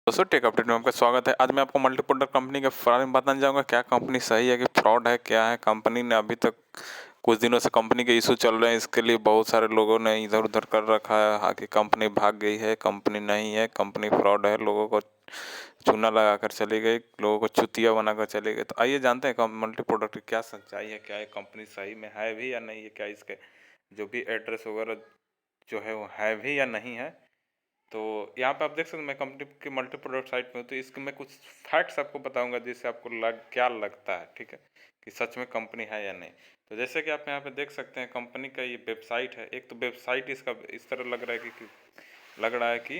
दोस्तों take update में आपका स्वागत है। आज मैं आपको मल्टी प्रोडक्ट कंपनी के बारे में बताने जाऊंगा। क्या कंपनी सही है कि फ्रॉड है, क्या है। कंपनी ने अभी तक कुछ दिनों से कंपनी के इशू चल रहे हैं, इसके लिए बहुत सारे लोगों ने इधर उधर कर रखा है। हाँ कि कंपनी भाग गई है, कंपनी नहीं है, कंपनी फ्रॉड है, लोगों को चूना लगा कर चली गई, लोगों को चुतिया बनाकर चली गई। तो आइए जानते हैं मल्टी प्रोडक्ट की क्या सच्चाई है, क्या ये कंपनी सही में है भी या नहीं है, क्या इसके जो भी एड्रेस वगैरह जो है वो है भी या नहीं है। तो यहाँ पे आप देख सकते हैं मैं कंपनी की मल्टी प्रोडक्ट साइट पे हूँ, तो इसके मैं कुछ फैक्ट्स आपको बताऊंगा जिससे आपको क्या लगता है, ठीक है, कि सच में कंपनी है या नहीं। तो जैसे कि आप यहाँ पे देख सकते हैं कंपनी का ये वेबसाइट है। एक तो वेबसाइट इसका इस तरह लग रहा है लग रहा है कि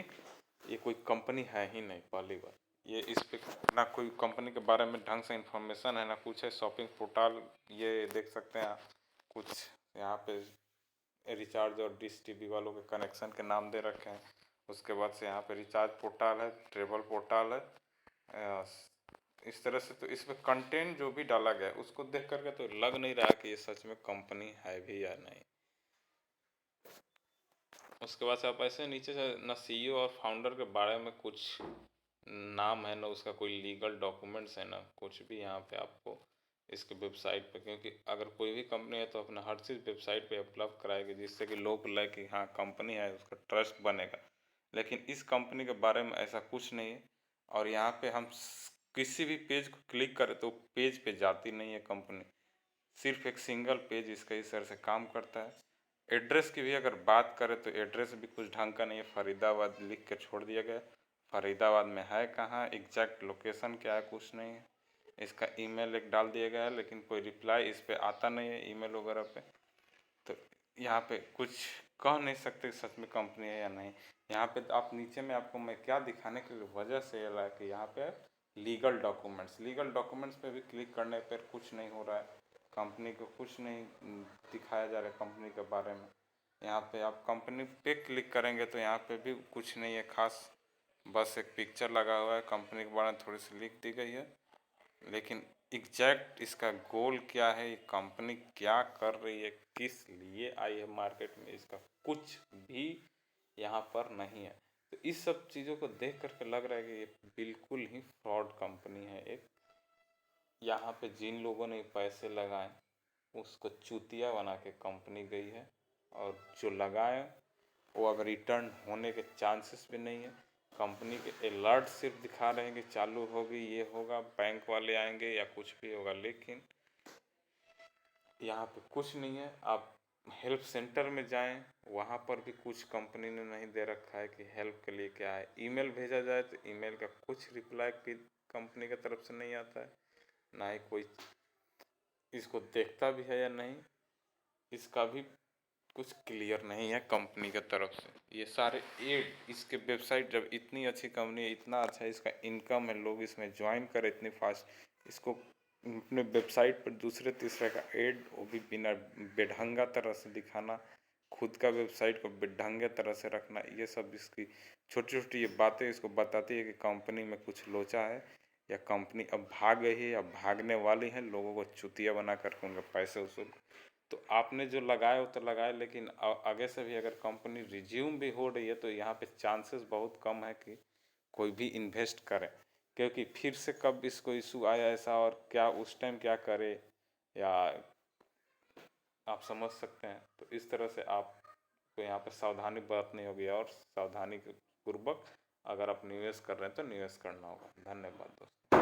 ये कोई कंपनी है ही नहीं। पहली बार ये इस पे ना कोई कंपनी के बारे में ढंग से इंफॉर्मेशन है ना कुछ है। शॉपिंग पोर्टल ये देख सकते हैं आप, कुछ यहाँ पे रिचार्ज और डिश टीवी वालों के कनेक्शन के नाम दे रखे हैं। उसके बाद से यहाँ पे रिचार्ज पोर्टल है, ट्रेवल पोर्टल है। इस तरह से तो इसमें कंटेंट जो भी डाला गया है उसको देख करके तो लग नहीं रहा कि ये सच में कंपनी है भी या नहीं। उसके बाद से आप ऐसे नीचे से ना सीईओ और फाउंडर के बारे में कुछ नाम है, ना उसका कोई लीगल डॉक्यूमेंट्स है, ना कुछ भी यहाँ पे आपको इसके वेबसाइट पे। क्योंकि अगर कोई भी कंपनी है तो अपना हर चीज़ वेबसाइट पे उपलब्ध कराएगी, जिससे कि लोग लगे कि हाँ कंपनी है, उसका ट्रस्ट बनेगा। लेकिन इस कंपनी के बारे में ऐसा कुछ नहीं है। और यहाँ पे हम किसी भी पेज को क्लिक करें तो पेज पे जाती नहीं है कंपनी। सिर्फ एक सिंगल पेज इसका इस तरह से काम करता है। एड्रेस की भी अगर बात करें तो एड्रेस भी कुछ ढंग का नहीं है, फरीदाबाद लिख के छोड़ दिया गया। फरीदाबाद में है कहाँ, एग्जैक्ट लोकेशन क्या है, कुछ नहीं है। इसका ईमेल एक डाल दिया गया है, लेकिन कोई रिप्लाई इस पर आता नहीं है ईमेल वगैरह पे। तो यहाँ पे कुछ कह नहीं सकते सच में कंपनी है या नहीं। यहाँ पे आप नीचे में आपको मैं क्या दिखाने की वजह से रहा है कि यहाँ पे लीगल डॉक्यूमेंट्स पे भी क्लिक करने पर कुछ नहीं हो रहा है। कंपनी को कुछ नहीं दिखाया जा रहा है कंपनी के बारे में। यहाँ पे आप कंपनी पे क्लिक करेंगे तो यहाँ पे भी कुछ नहीं है खास, बस एक पिक्चर लगा हुआ है, कंपनी के बारे में थोड़ी सी लिख दी गई है। लेकिन एग्जैक्ट इसका गोल क्या है, ये कंपनी क्या कर रही है, किस लिए आई है मार्केट में, इसका कुछ भी यहाँ पर नहीं है। तो इस सब चीज़ों को देख करके लग रहा है कि ये बिल्कुल ही फ्रॉड कंपनी है एक। यहाँ पे जिन लोगों ने पैसे लगाए उसको चूतिया बना के कंपनी गई है। और जो लगाए वो अब रिटर्न होने के चांसेस भी नहीं है। कंपनी के अलर्ट सिर्फ दिखा रहे हैं कि चालू होगी, ये होगा, बैंक वाले आएंगे या कुछ भी होगा, लेकिन यहाँ पे कुछ नहीं है। आप हेल्प सेंटर में जाएं, वहाँ पर भी कुछ कंपनी ने नहीं दे रखा है कि हेल्प के लिए क्या है। ईमेल भेजा जाए तो ईमेल का कुछ रिप्लाई कंपनी की तरफ से नहीं आता है, ना ही कोई इसको देखता भी है या नहीं, इसका भी कुछ क्लियर नहीं है कंपनी की तरफ से। ये सारे एड इसके वेबसाइट, जब इतनी अच्छी कंपनी है, इतना अच्छा इसका इनकम है, लोग इसमें ज्वाइन करें इतनी फास्ट, इसको अपने वेबसाइट पर दूसरे तीसरे का एड, वो भी बिना बेढंगा तरह से दिखाना, खुद का वेबसाइट को बेढंगे तरह से रखना, ये सब इसकी छोटी छोटी ये बातें इसको बताती है कि कंपनी में कुछ लोचा है, या कंपनी अब भाग गई है या भागने वाली है, लोगों को चुतिया बना करके उनके पैसे वसूल। तो आपने जो लगाया वो तो लगाया, लेकिन आगे से भी अगर कंपनी रिज्यूम भी हो रही है तो यहाँ पे चांसेस बहुत कम है कि कोई भी इन्वेस्ट करे। क्योंकि फिर से कब इसको इशू आया ऐसा, और क्या उस टाइम क्या करे, या आप समझ सकते हैं। तो इस तरह से आपको यहाँ पे सावधानी बरतनी होगी, और सावधानी पूर्वक अगर आप निवेश कर रहे हैं तो निवेश करना होगा। धन्यवाद दोस्तों।